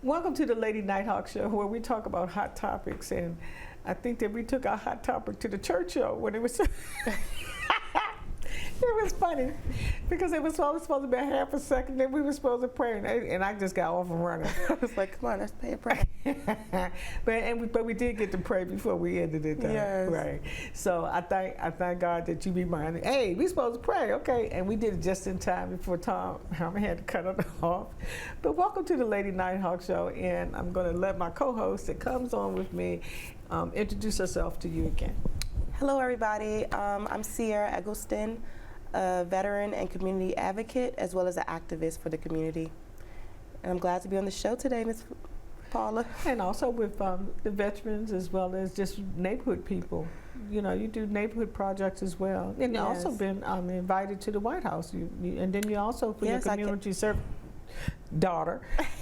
Welcome to the Lady Nighthawk Show, where we talk about hot topics, and I think that we took our hot topic to the church show when it was. It was funny because it was only supposed to be a half a second, then we were supposed to pray, and I just got off and running. I was like, come on, let's pay a prayer. but we did get to pray before we ended it. Yes. Right. So I thank God that you reminded. Hey, we supposed to pray, okay? And we did it just in time before Tom Herman had to cut it off. But welcome to the Lady Nighthawk Show, and I'm going to let my co-host that comes on with me introduce herself to you again. Hello, everybody. I'm Sierra Eggleston, a veteran and community advocate, as well as an activist for the community. And I'm glad to be on the show today, Ms. Paula. And also with the veterans, as well as just neighborhood people. You know, you do neighborhood projects as well. And you've also been invited to the White House. And then you also, for your community service, daughter.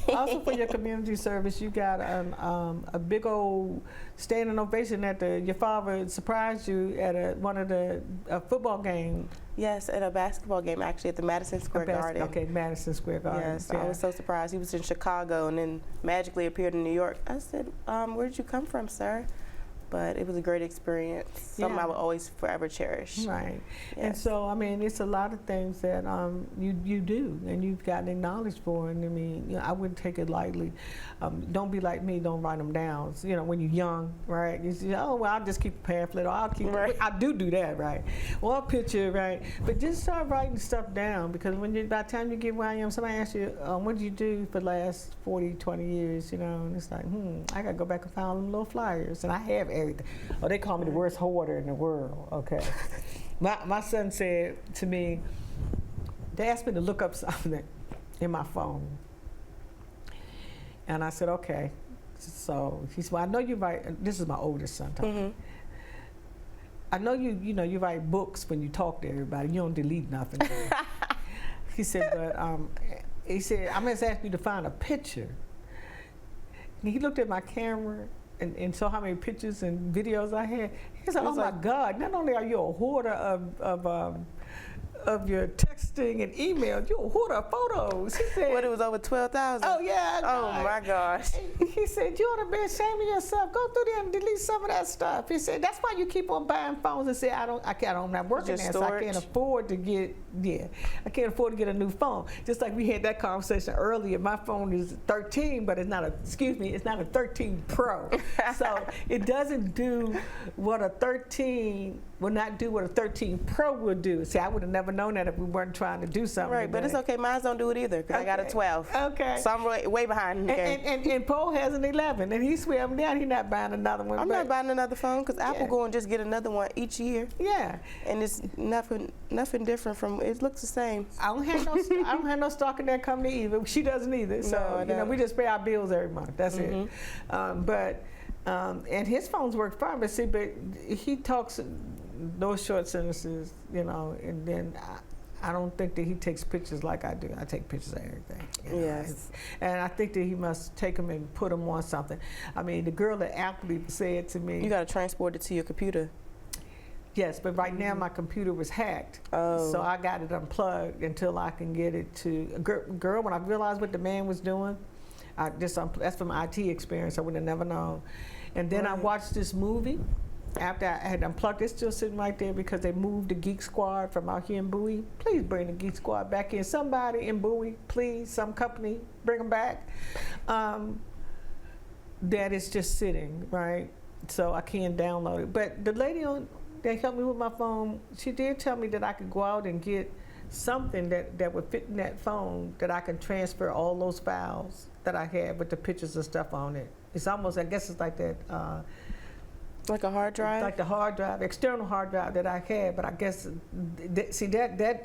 Also for your community service, you got a big old standing ovation at your father surprised you at one of the football games. Yes, at a basketball game, actually, at the Madison Square Garden. Okay, Madison Square Garden. Yes, I was so surprised. He was in Chicago and then magically appeared in New York. I said, where did you come from, sir? But it was a great experience, something I will always forever cherish. Right. Yes. And so, I mean, it's a lot of things that you do and you've gotten acknowledged for. And I mean, you know, I wouldn't take it lightly. Don't be like me, don't write them down. So, you know, when you're young, right? You say, oh, well, I'll just keep a pamphlet, or I'll keep, I do that, right? Or a picture, right? But just start writing stuff down, because by the time you get where I am, somebody asks you, what did you do for the last 40, 20 years, you know? And it's like, I got to go back and find them little flyers. And I have everything. Oh, they call me the worst hoarder in the world. Okay. My son said to me, they asked me to look up something in my phone. And I said, okay. So he said, well, I know you write, this is my oldest son talking. I know you write books when you talk to everybody. You don't delete nothing. He said, but I'm just asking you to find a picture. And he looked at my camera and saw how many pictures and videos I had. He said, oh my God, not only are you a hoarder of your texting and emails, you're a hoarder of photos. He said, What, it was over 12,000? Oh yeah. Oh my gosh. He said, you ought to be ashamed of yourself. Go through there and delete some of that stuff. He said, that's why you keep on buying phones. And say, I'm not working there, so I can't afford to get, I can't afford to get a new phone. Just like we had that conversation earlier. My phone is 13, but it's not a 13 Pro. So it doesn't do what a 13 will not do what a 13 Pro would do. See, I would have never known that if we weren't trying to do something. Right, but it's okay. Mine don't do it either, because I got a 12. Okay. So I'm way behind in the game. And Paul has an 11, and he swear him down. He's not buying another one. I'm not buying another phone, because Apple go and just get another one each year. Yeah. And it's nothing different from. It looks the same. I don't have no stock in that company either. She doesn't either. So you know, we just pay our bills every month. That's it. And his phones work fine. But see, he talks those short sentences, you know, and then I don't think that he takes pictures like I do. I take pictures of everything. Yes. And I think that he must take them and put them on something. I mean, the girl that aptly said to me, you got to transport it to your computer. Yes, but right now my computer was hacked. Oh. So I got it unplugged until I can get it to, girl, when I realized what the man was doing, that's from my IT experience, I would have never known. And then I watched this movie. After I had unplugged, it's still sitting right there because they moved the Geek Squad from out here in Bowie. Please bring the Geek Squad back in. Somebody in Bowie, please, some company, bring them back. That is just sitting, right? So I can't download it. But the lady that helped me with my phone, she did tell me that I could go out and get something that would fit in that phone, that I can transfer all those files that I had with the pictures and stuff on it. It's almost, I guess it's like that. Like a hard drive? Like the hard drive, external hard drive that I had, but I guess, see that the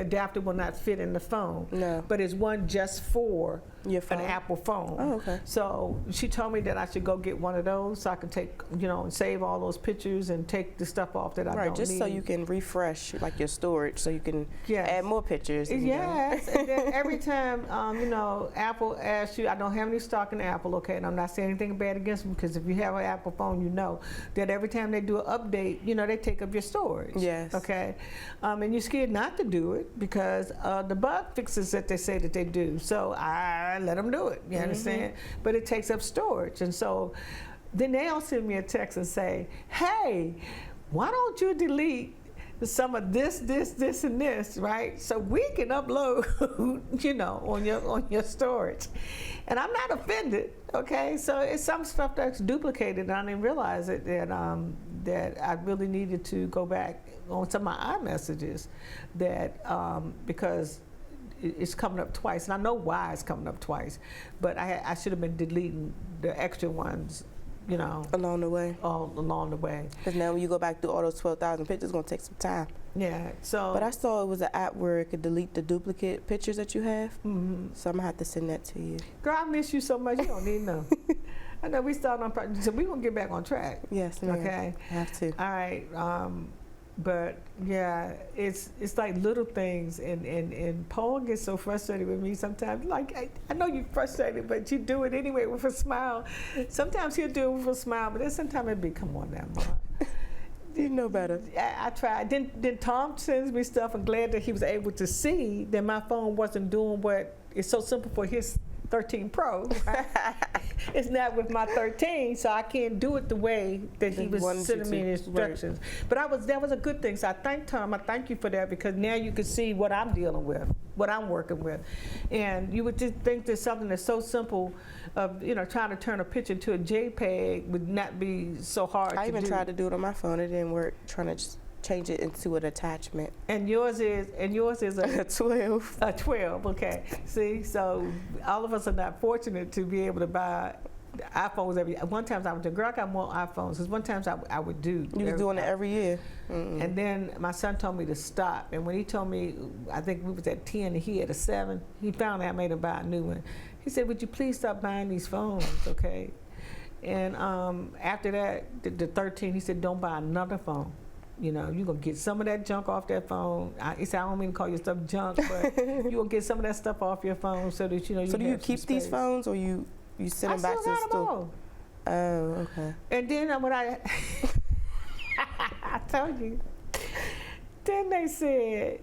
adapter will not fit in the phone. No. But it's one just for your phone? An Apple phone. Oh, okay. So she told me that I should go get one of those so I can take, you know, and save all those pictures and take the stuff off that I don't need. Right, just so you can refresh like your storage, so you can add more pictures. Yes, and then every time, you know, Apple asks you, I don't have any stock in Apple, okay, and I'm not saying anything bad against them, because if you have an Apple phone, you know that every time they do an update, you know, they take up your storage. Yes. Okay, and you're scared not to do do it because the bug fixes that they say that they do. So I let them do it. You understand? But it takes up storage, and so then they'll send me a text and say, "Hey, why don't you delete some of this, and this, right? So we can upload, you know, on your storage." And I'm not offended, okay? So it's some stuff that's duplicated, and I didn't realize it that I really needed to go back on some of my iMessages because it's coming up twice, and I know why it's coming up twice, but I should have been deleting the extra ones, you know, along the way. All along the way. Because now when you go back through all those 12,000 pictures, it's gonna take some time. Yeah. So. But I saw it was an app where it could delete the duplicate pictures that you have. Mm-hmm. So I'm gonna have to send that to you. Girl, I miss you so much. You don't need no. I know we started on project, so we're gonna get back on track. Yes, ma'am. Okay. I have to. All right. But yeah, it's like little things, and Paul gets so frustrated with me sometimes. Like I know you're frustrated, but you do it anyway with a smile. Sometimes he'll do it with a smile, but then sometimes it'd be, "Come on now, Mom." You know better. I tried. Then Tom sends me stuff. I'm glad that he was able to see that my phone wasn't doing what is so simple for his 13 Pro. Right? It's not with my 13, so I can't do it the way that he was sending me instructions. Right. But that was a good thing. So I thank Tom. I thank you for that, because now you can see what I'm dealing with, what I'm working with. And you would just think that something that's so simple, of, you know, trying to turn a picture into a JPEG would not be so hard to do. I even tried to do it on my phone. It didn't work. Trying to just change it into an attachment. And yours is a 12. A 12, okay. See, so all of us are not fortunate to be able to buy iPhones one time I would do, "Girl, I got more iPhones," because one time I would do. You was doing it every year. And then my son told me to stop, and when he told me, I think we was at 10 and he had a 7, he found out I made him buy a new one. He said, "Would you please stop buying these phones, okay?" And after that, the 13, he said, "Don't buy another phone. You know, you're going to get some of that junk off that phone." He said, "I don't mean to call your stuff junk, but you're going to get some of that stuff off your phone so that, you know, you So do you keep these phones, or you send them back to the store?" Oh, okay. And then when I told you, then they said,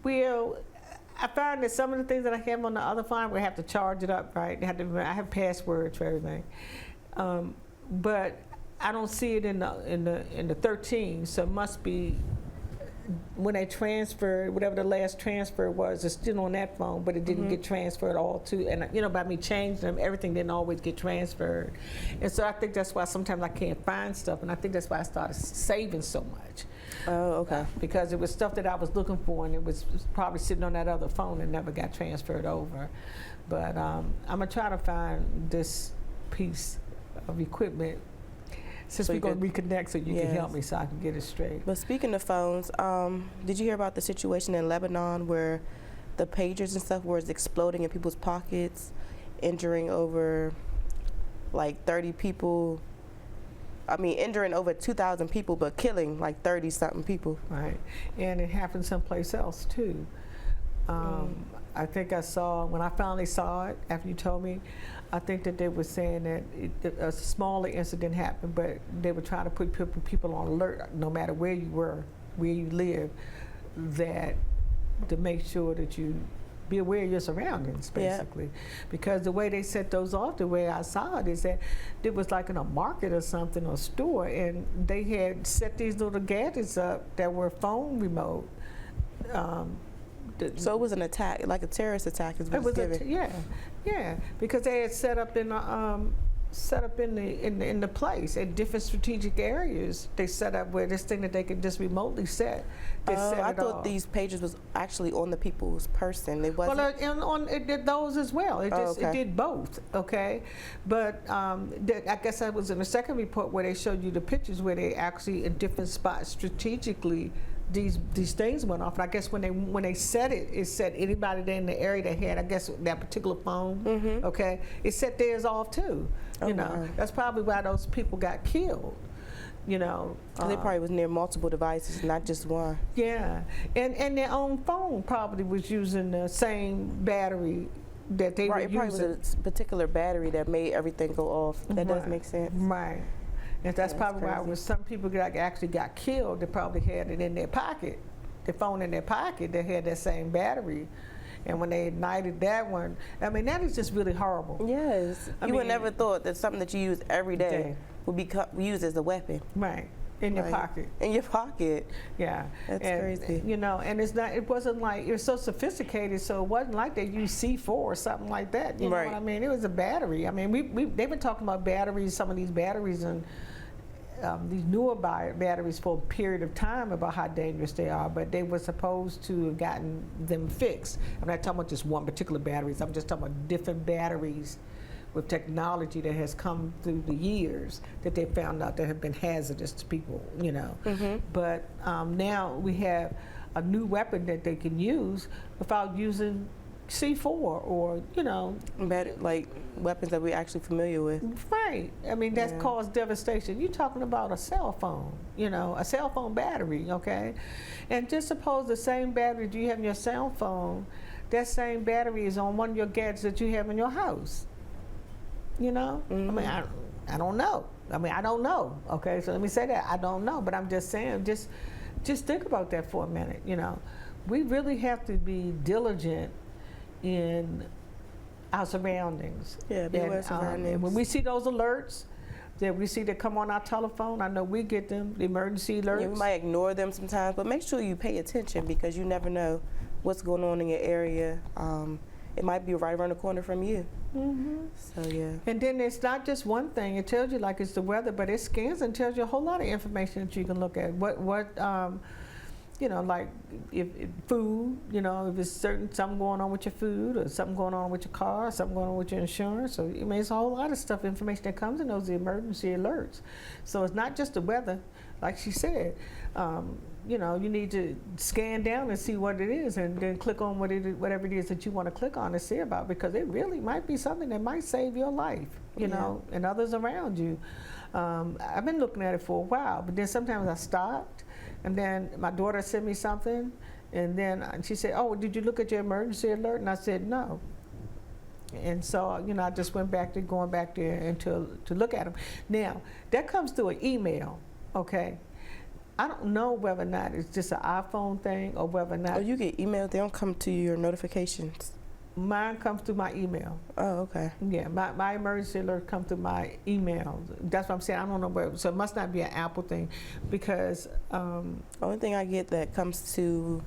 "Well, I found that some of the things that I have on the other phone, we have to charge it up, right? I have passwords for everything, but I don't see it in the 13, so it must be when they transferred, whatever the last transfer was, it's still on that phone, but it didn't get transferred all to, and you know, by me changing them, everything didn't always get transferred. And so I think that's why sometimes I can't find stuff, and I think that's why I started saving so much. Oh, okay. Because it was stuff that I was looking for, and it was probably sitting on that other phone and never got transferred over. But I'm gonna try to find this piece of equipment since we're going to reconnect, so you can help me so I can get it straight. But speaking of phones, did you hear about the situation in Lebanon where the pagers and stuff was exploding in people's pockets, injuring over like 30 people? I mean, injuring over 2,000 people, but killing like 30-something people. Right, and it happened someplace else too. I think I saw, when I finally saw it, after you told me, I think that they were saying that a smaller incident happened, but they were trying to put people on alert, no matter where you were, where you live, that to make sure that you be aware of your surroundings, basically. Because the way they set those off, the way I saw it, is that it was like in a market or something, or store, and they had set these little gadgets up that were phone remote. So it was an attack, like a terrorist attack, is what it's giving. Yeah, because they had set up in the place at different strategic areas. They set up where this thing that they could just remotely set. I thought these pages was actually on the people's person. It wasn't. Well, it did those as well. It did both. Okay, but I guess that was in the second report where they showed you the pictures where they actually in different spots strategically. These things went off, and I guess when they set it, it set anybody there in the area that had, I guess, that particular phone. Okay, it set theirs off too. You know, wow. That's probably why those people got killed. You know, they probably was near multiple devices, not just one. Yeah, and their own phone probably was using the same battery that they were using. It probably was a particular battery that made everything go off. That does make sense. Right. And that's probably crazy. Why when some people actually got killed, they probably had it in their pocket, the phone in their pocket that had that same battery. And when they ignited that one, I mean, that is just really horrible. Yes. You would never thought that something that you use every day would be used as a weapon. Right. In your pocket. In your pocket. Yeah. That's crazy. You know, and it wasn't like, it was so sophisticated, so it wasn't like they used C4 or something like that. You know what I mean? It was a battery. I mean, they've been talking about batteries, some of these batteries and these newer batteries for a period of time about how dangerous they are, but they were supposed to have gotten them fixed. I'm not talking about just one particular batteries, I'm just talking about different batteries with technology that has come through the years that they found out that have been hazardous to people, you know. But now we have a new weapon that they can use without using C4 or, you know. Like weapons that we're actually familiar with. Right. I mean, that's caused devastation. You're talking about a cell phone, you know, a cell phone battery, okay? And just suppose the same battery you have in your cell phone, that same battery is on one of your gadgets that you have in your house. You know? I mean, I don't know. I mean, I don't know, okay? So let me say that. I don't know, but I'm just saying, just think about that for a minute, you know? We really have to be diligent in our surroundings. Yeah, be aware of surroundings. When we see those alerts that we see that come on our telephone, I know we get them, the emergency alerts. Yeah, we might ignore them sometimes, but make sure you pay attention because you never know what's going on in your area. It might be right around the corner from you. So yeah. And then it's not just one thing. It tells you like it's the weather, but it scans and tells you a whole lot of information that you can look at. You know, like if food, you know, if it's something going on with your food or something going on with your car, or something going on with your insurance. So, I mean, it's a whole lot of stuff, information that comes in those emergency alerts. So it's not just the weather, like she said. You know, you need to scan down and see what it is and then click on whatever it is that you want to click on and see about, because it really might be something that might save your life, you know, and others around you. I've been looking at it for a while, but then sometimes I stopped. And then my daughter sent me something, and then she said, "Oh, did you look at your emergency alert?" And I said, "No." And so, you know, I just went back to going back there and to look at them. Now, that comes through an email, okay? I don't know whether or not it's just an iPhone thing or whether or not. Oh, you get emails, they don't come to your notifications. Mine comes through my email. Oh, okay. Yeah, my emergency alert comes through my email. That's what I'm saying. I don't know where, so it must not be an Apple thing, because only thing I get that comes to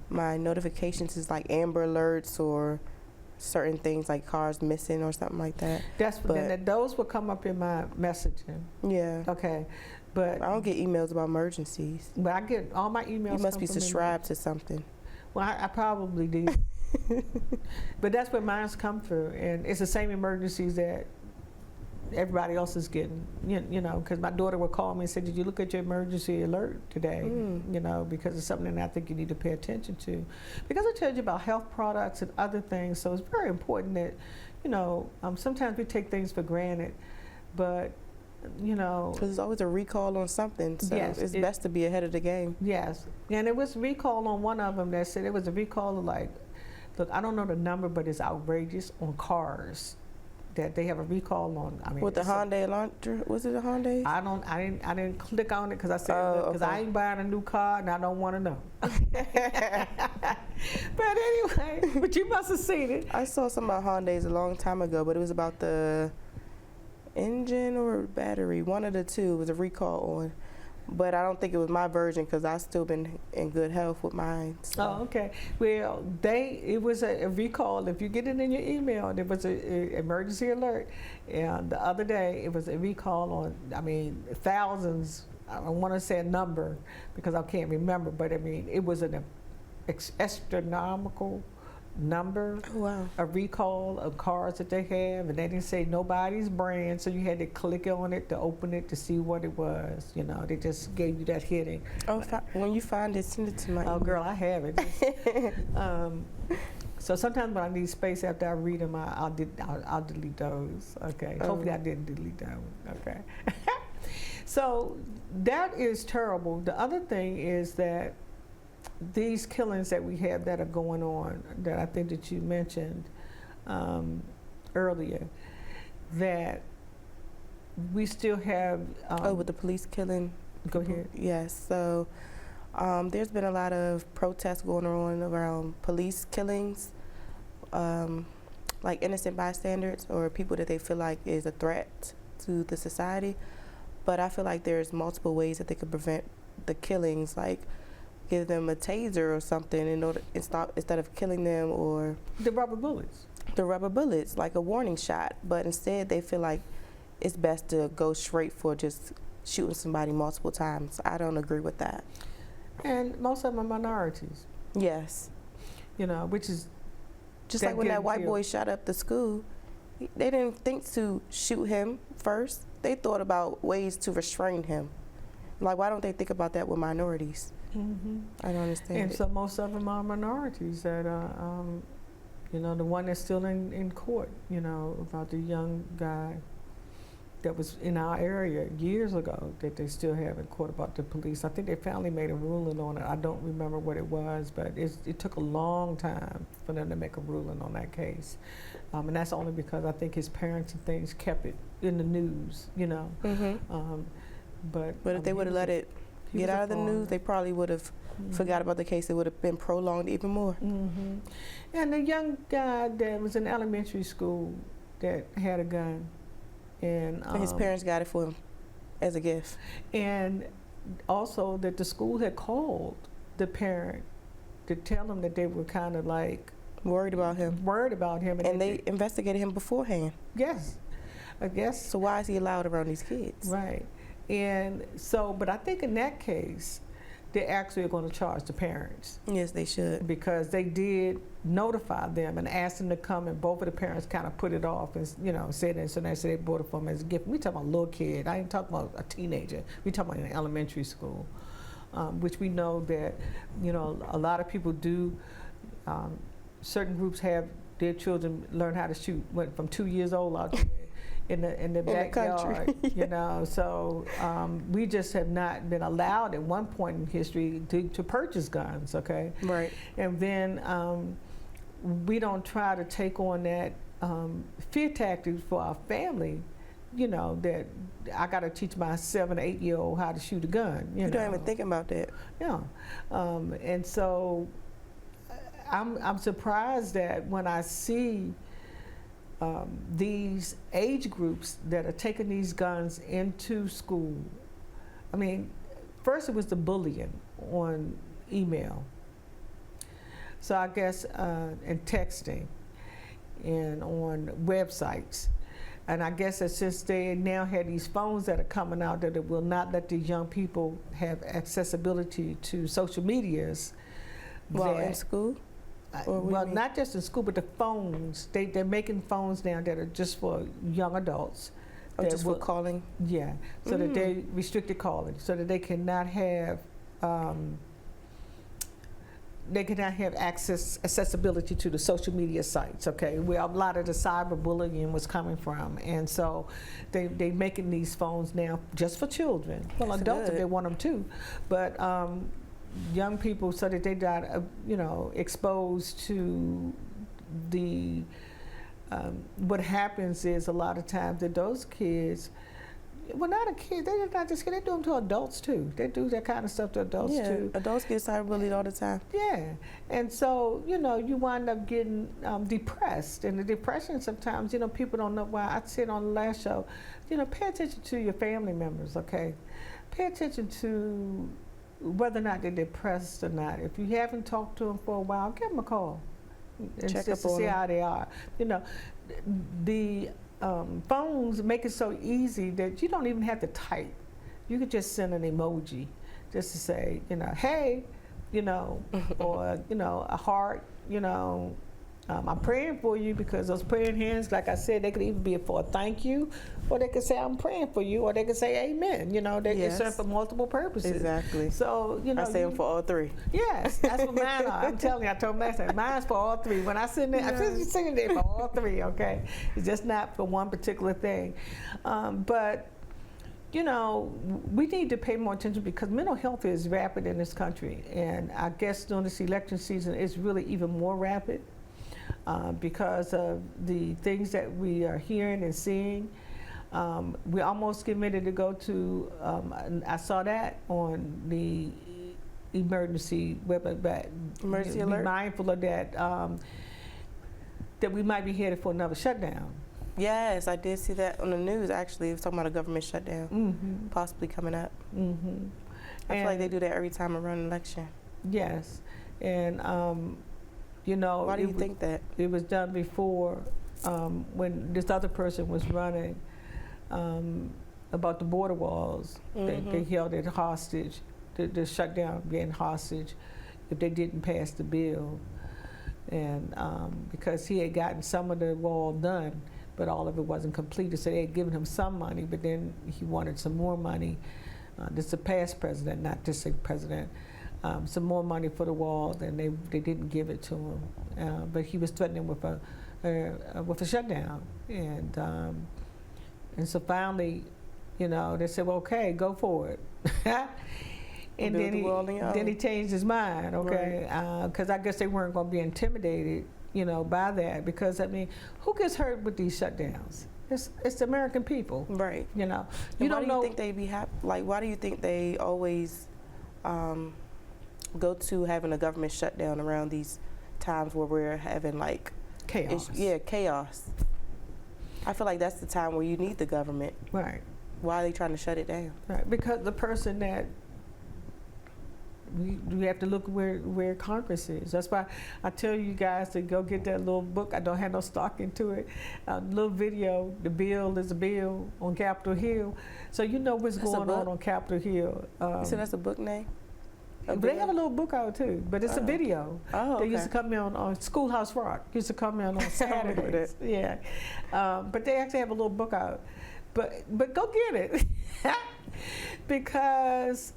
my notifications is like Amber Alerts or certain things like cars missing or something like that. Then those will come up in my messaging. Yeah. Okay, but I don't get emails about emergencies. But I get all my emails. You must be subscribed to something. Well, I probably do. But that's where mine's come through, and it's the same emergencies that everybody else is getting. You know, because my daughter would call me and say, "Did you look at your emergency alert today?" You know, because it's something that I think you need to pay attention to. Because I told you about health products and other things, so it's very important that, you know, sometimes we take things for granted, but you know, because there's always a recall on something, so it's best to be ahead of the game. Yes, and it was recall on one of them that said it was a recall of like, look, I don't know the number, but it's outrageous on cars that they have a recall on. I mean, with the Hyundai Elantra, was it a Hyundai? I didn't click on it because I said because I ain't buying a new car and I don't want to know. But anyway, but you must have seen it. I saw some about Hyundais a long time ago, but it was about the engine or battery, one of the two was a recall on. But I don't think it was my version because I've still been in good health with mine. So. Oh, okay. Well, it was a recall. If you get it in your email, there was an emergency alert. And the other day, it was a recall on, I mean, thousands. I don't want to say a number because I can't remember, but I mean, it was an astronomical number. Oh, wow. A recall of cars that they have, and they didn't say nobody's brand, so you had to click on it to open it to see what it was. You know, they just gave you that hitting. Oh, when you find it, send it to my email. Girl, I have it. So sometimes when I need space after I read them, I'll delete those. Okay. Hopefully I didn't delete those. Okay. So that is terrible. The other thing is that these killings that we have that are going on, that I think that you mentioned earlier, that we still have. With the police killing. Go ahead. Yes. So There's been a lot of protests going on around police killings, like innocent bystanders or people that they feel like is a threat to the society. But I feel like there's multiple ways that they could prevent the killings, like give them a taser or something in order instead of killing them, or The rubber bullets. the rubber bullets, like a warning shot. But instead, they feel like it's best to go straight for just shooting somebody multiple times. I don't agree with that. And most of them are minorities, Yes. which is Just That like when that getting white killed. boy shot up the school, they didn't think to shoot him first. They thought about ways to restrain him. Like, why don't they think about that with minorities? I don't understand And it. so most of them are minorities that are, the one that's still in court, about the young guy that was in our area years ago that they still have in court about the police. I think they finally made a ruling on it. I don't remember what it was, but it took a long time for them to make a ruling on that case. And that's only because I think his parents and things kept it in the news, But But if they would have let it get out of the news, they probably would have forgot about the case. It would have been prolonged even more. And the young guy that was in elementary school that had a gun, and His parents got it for him as a gift. and also that the school had called the parent to tell him that they were kind of like Worried about him. worried about him, And they investigated him beforehand. yes, I guess So why is he allowed around these kids? right. And so, but I think in that case, they actually are going to charge the parents Yes, they should. because they did notify them and ask them to come, and both of the parents kind of put it off and said it. So they said they bought it for him as a gift. We talking about a little kid. I ain't talking about a teenager. We talking about in elementary school, which we know that a lot of people do. Certain groups have their children learn how to shoot from 2 years old out there in the backyard. So we just have not been allowed at one point in history to purchase guns. Okay. Right. And then we don't try to take on that fear tactics for our family, that I got to teach my 7 or 8 year old how to shoot a gun. You don't even think about that. Yeah. And so I'm surprised that when I see these age groups that are taking these guns into school. I mean, first it was the bullying on email. So I guess, and texting and on websites. And I guess that since they now have these phones that are coming out that it will not let these young people have accessibility to social medias. While in school? Well, not just in school, but the phones. They're making phones now that are just for young adults. Or just for calling? Yeah, so that they restricted calling, so that they cannot have accessibility to the social media sites, okay, where a lot of the cyberbullying was coming from. And so they making these phones now just for children. Well, That's adults good. if they want them too, but young people, so that they got exposed to the what happens is a lot of times that those kids, well, not a kid, they're not just kids, they do them to adults too. They do that kind of stuff to adults too. Adults get cyberbullied all the time. Yeah, and so you wind up getting depressed, and the depression sometimes people don't know why. I said on the last show, pay attention to your family members, okay? Pay attention to whether or not they're depressed or not. If you haven't talked to them for a while, give them a call and Check just up to on see them. how they are. The phones make it so easy that you don't even have to type. You could just send an emoji just to say, hey, or, a heart, I'm praying for you, because those praying hands, like I said, they could even be for a thank you, or they could say, I'm praying for you, or they could say amen. They serve for multiple purposes. Exactly. So, I say them for all three. Yes, that's what mine are. I'm telling you, I told them last time, mine's for all three. When I send it, I'm just singing it for all three, okay? It's just not for one particular thing. But we need to pay more attention, because mental health is rapid in this country. And I guess during this election season, it's really even more rapid because of the things that we are hearing and seeing. We almost getting ready to go to, I saw that on the emergency Emergency be alert? mindful of that, that we might be headed for another shutdown. Yes, I did see that on the news. Actually, it was talking about a government shutdown possibly coming up. I feel like they do that every time around an election. Yes, and you know, Why do you think that? It was done before when this other person was running about the border walls. They held it hostage, the shutdown being hostage, if they didn't pass the bill. And because he had gotten some of the wall done, but all of it wasn't completed, so they had given him some money, but then he wanted some more money. This is a past president, not this president. Some more money for the wall, and they didn't give it to him. But he was threatening with a shutdown, and so finally, you know, they said, well, okay, go for it. And then he changed his mind, okay, because I guess they weren't going to be intimidated, you know, by that, because I mean, who gets hurt with these shutdowns? It's the American people, right? You know, you don't know. Why do you think they be happy? Like, why do you think they always go to having a government shutdown around these times where we're having like chaos? Chaos. I feel like that's the time where you need the government. Right. Why are they trying to shut it down? Right, because the person that we have to look where Congress is. That's why I tell you guys to go get that little book. I don't have no stock into it. Little video, The Bill is a Bill on Capitol Hill. So you know what's going on Capitol Hill. You said that's a book name? But they have a little book out too, but it's a video. Oh, okay. They used to come in on Schoolhouse Rock. Used to come in on Saturdays. Yeah, but they actually have a little book out. But go get it because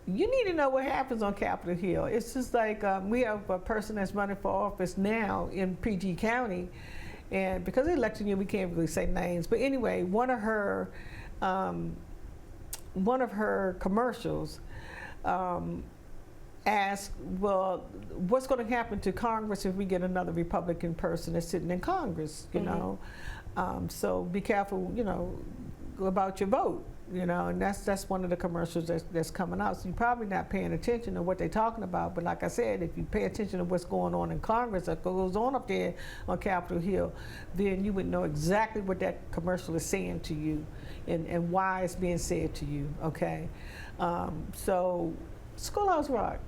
you need to know what happens on Capitol Hill. It's just like we have a person that's running for office now in PG County, and because of the election year, we can't really say names. But anyway, one of her commercials asked, well, what's going to happen to Congress if we get another Republican person that's sitting in Congress, you know? So be careful, you know, about your vote, you know, and that's one of the commercials that's coming out. So you're probably not paying attention to what they're talking about, but like I said, if you pay attention to what's going on in Congress or goes on up there on Capitol Hill, then you would know exactly what that commercial is saying to you and why it's being said to you, okay? So Schoolhouse Rock,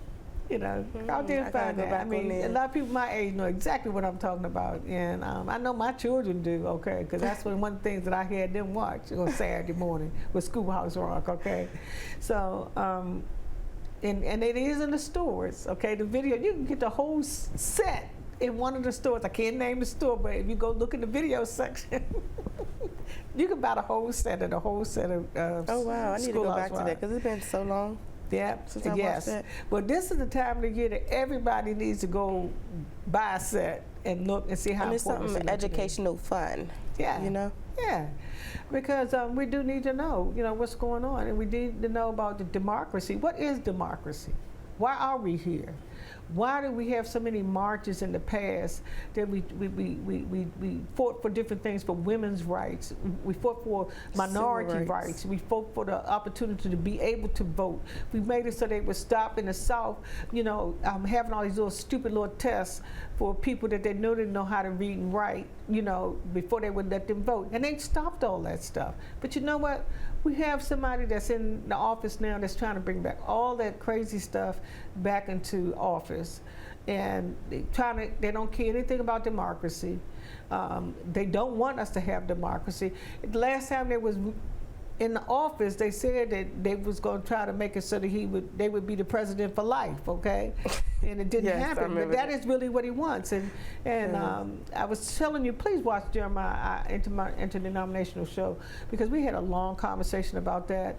you know, out there and find that. I mean, a lot of people my age know exactly what I'm talking about, and I know my children do, okay, because that's one of the things that I had them watch on Saturday morning with Schoolhouse Rock, okay. So, and it is in the stores, okay. The video, you can get the whole set in one of the stores. I can't name the store, but if you go look in the video section, you can buy the whole set of oh wow, I need to go back to that because it's been so long. Yeah, yes. Well, this is the time of the year that everybody needs to go buy a set and look and see how it's something educational fun. Yeah. You know? Yeah. Because we do need to know, you know, what's going on, and we need to know about the democracy. What is democracy? Why are we here? Why do we have so many marches in the past that we fought for different things, for women's rights, we fought for minority rights, we fought for the opportunity to be able to vote. We made it so they would stop in the South, you know, having all these little stupid little tests for people that they know didn't know how to read and write, you know, before they would let them vote. And they stopped all that stuff. But you know what? We have somebody that's in the office now that's trying to bring back all that crazy stuff back into office. And they don't care anything about democracy. They don't want us to have democracy. The last time they was in the office, they said that they was going to try to make it so that they would be the president for life, okay? And it didn't happen. But that is really what he wants. And I was telling you, please watch Jeremiah Interdenominational Show, because we had a long conversation about that,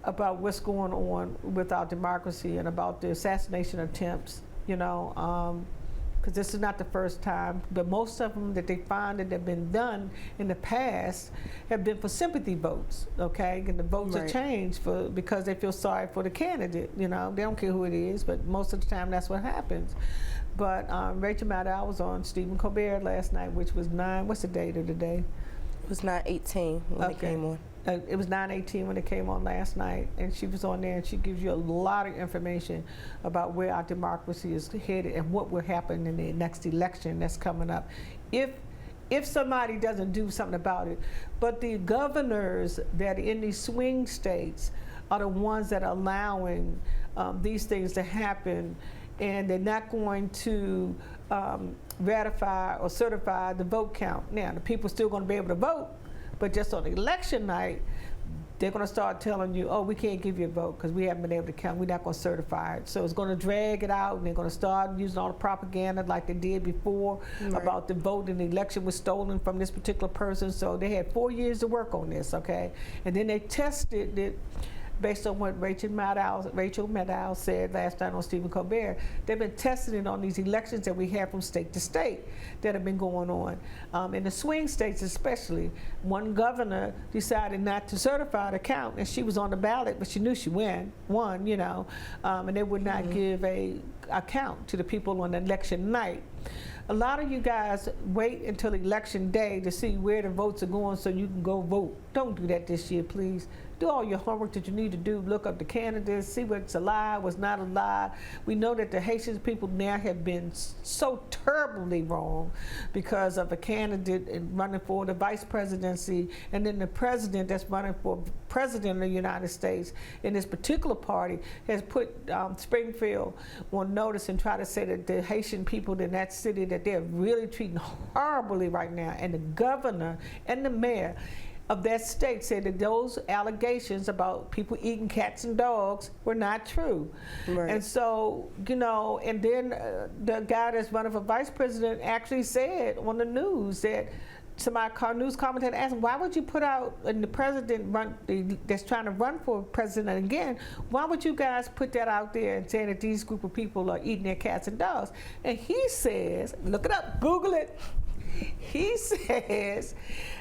about what's going on with our democracy and about the assassination attempts, you know, because this is not the first time, but most of them that they find that have been done in the past have been for sympathy votes, okay? And the votes are changed because they feel sorry for the candidate, you know? They don't care who it is, but most of the time that's what happens. But Rachel Maddow was on Stephen Colbert last night, which was what's the date of the day? It was 9/18 when it came on. It was 9:18 when it came on last night, and she was on there, and she gives you a lot of information about where our democracy is headed and what will happen in the next election that's coming up, if somebody doesn't do something about it. But the governors that are in these swing states are the ones that are allowing these things to happen, and they're not going to ratify or certify the vote count. Now, the people are still going to be able to vote, but just on election night, they're going to start telling you, oh, we can't give you a vote because we haven't been able to count. We're not going to certify it. So it's going to drag it out, and they're going to start using all the propaganda like they did before about the vote and the election was stolen from this particular person. So they had 4 years to work on this, okay? And then they tested it based on what Rachel Maddow said last night on Stephen Colbert. They've been testing it on these elections that we have from state to state that have been going on. In the swing states especially, one governor decided not to certify the count, and she was on the ballot, but she knew she won, you know, and they would not give a count to the people on election night. A lot of you guys wait until election day to see where the votes are going so you can go vote. Don't do that this year, please. Do all your homework that you need to do. Look up the candidates, see what's a lie, what's not a lie. We know that the Haitian people now have been so terribly wrong because of a candidate running for the vice presidency, and then the president that's running for president of the United States in this particular party has put Springfield on notice and try to say that the Haitian people in that city, that they're really treating horribly right now. And the governor and the mayor of that state said that those allegations about people eating cats and dogs were not true. Right. And so, you know, and then the guy that's running for vice president actually said on the news that somebody, news commentator asked him, why would you put out, and the president that's trying to run for president again, why would you guys put that out there and say that these group of people are eating their cats and dogs? And he says, look it up, Google it. He says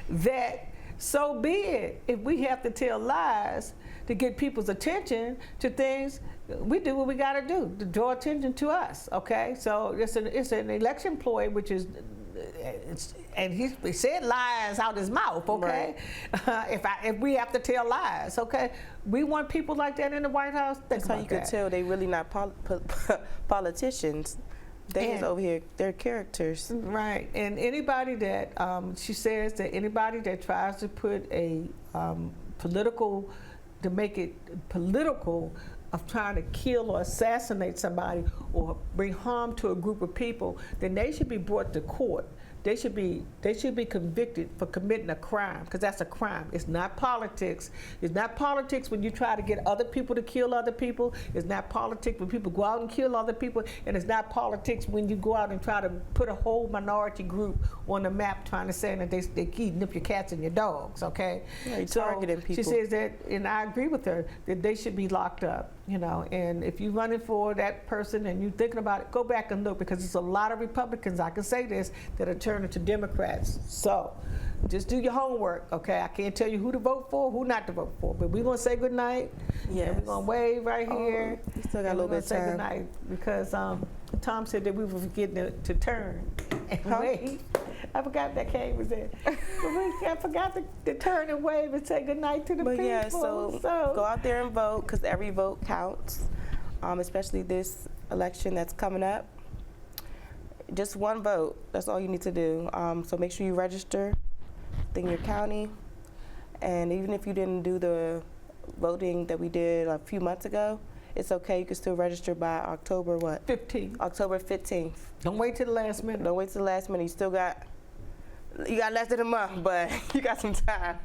that so be it. If we have to tell lies to get people's attention to things, we do what we got to do to draw attention to us. Okay, so it's an election ploy, which is, and he said lies out his mouth. Okay, right. If we have to tell lies, okay, we want people like that in the White House. That's how you can tell they really not politicians. They is over here, they're characters. Right, and anybody that, she says that anybody that tries to put a political, to make it political, of trying to kill or assassinate somebody or bring harm to a group of people, then they should be brought to court. They should be convicted for committing a crime, because that's a crime. It's not politics. It's not politics when you try to get other people to kill other people. It's not politics when people go out and kill other people. And it's not politics when you go out and try to put a whole minority group on the map trying to say that they eating up your cats and your dogs, okay? Yeah, so targeting people. She says that, and I agree with her, that they should be locked up, you know. And if you're running for that person and you're thinking about it, go back and look, because there's a lot of Republicans, I can say this, that are turning to Democrats. So just do your homework, okay? I can't tell you who to vote for, who not to vote for, but we're gonna say good night. Yes. And we're gonna wave right here. We still got a little bit of time. Say good night, because Tom said that we were forgetting to turn and wave. I forgot that Kane was there. I forgot to turn and wave and say good night to the people. Yeah, so go out there and vote, because every vote counts, especially this election that's coming up. Just one vote, that's all you need to do. So make sure you register in your county. And even if you didn't do the voting that we did a few months ago, it's okay, you can still register by October what? 15th. October 15th. Don't wait till the last minute. Don't wait till the last minute. You got less than a month, but you got some time.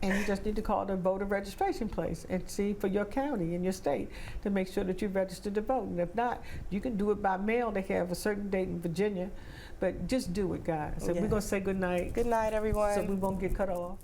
And you just need to call the voter registration place and see for your county and your state to make sure that you're registered to vote. And if not, you can do it by mail. They have a certain date in Virginia, but just do it, guys. So we're gonna say good night. Good night, everyone. So we won't get cut off.